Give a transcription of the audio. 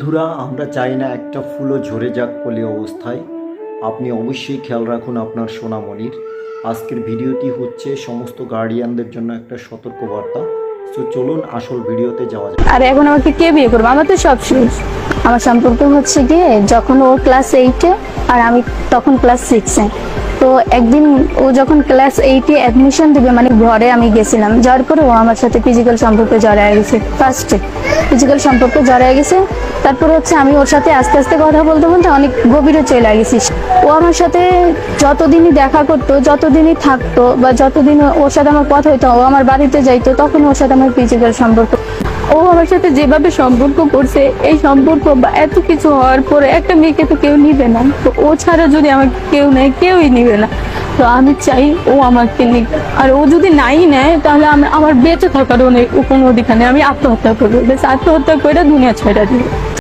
বন্ধুরা, আমরা চাই না একটা ফুলও ঝরে যাক কলি অবস্থায়। আপনি অবশ্যই খেয়াল রাখুন আপনার সোনামণির। আজকের ভিডিওটি হচ্ছে সমস্ত গার্ডিয়ানদের জন্য একটা সতর্কবার্তা। তো চলুন আসল ভিডিওতে যাওয়া যাক। আর এখন আমাকে কে বিয়ে করবে? আমার তো সব শেষ। আমার সম্পর্ক হচ্ছে গিয়ে যখন ও ক্লাস 8-এ আর আমি তখন ক্লাস 6-এ। তো একদিন ও যখন ক্লাস 8-এ অ্যাডমিশন দিবে মানে ঘরে আমি গেছিলাম, যাওয়ার পরে ও আমার সাথে ফিজিক্যাল সম্পর্কে জড়ায় গেছে। ফার্স্টে ফিজিক্যাল সম্পর্কে জড়ায় গেছে, তারপর হচ্ছে আমি ওর সাথে আস্তে আস্তে কথা বলতে বলতে অনেক গভীরে চলে গেছি। ও আমার সাথে যতদিনই দেখা করতো, যতদিনই থাকতো বা যতদিন ওর সাথে আমার কথা হইতো, ও আমার বাড়িতে যাইতো, তখন ওর সাথে আমার ফিজিক্যাল সম্পর্ক। ও আমার সাথে যেভাবে সম্পর্ক করছে, এই সম্পর্ক বা এত কিছু হওয়ার পরে একটা মেয়েকে তো কেউ নিবে না। তো ও ছাড়া যদি আমাকে কেউ নেয়, কেউই নিবে না। তো আমি চাই ও আমাকে নিক। আর ও যদি নাই নেয় তাহলে আমার বেঁচে থাকার কোনো অধিকার নেই। আমি আত্মহত্যা করবো, আত্মহত্যা করে দুনিয়া ছেড়ে দিব।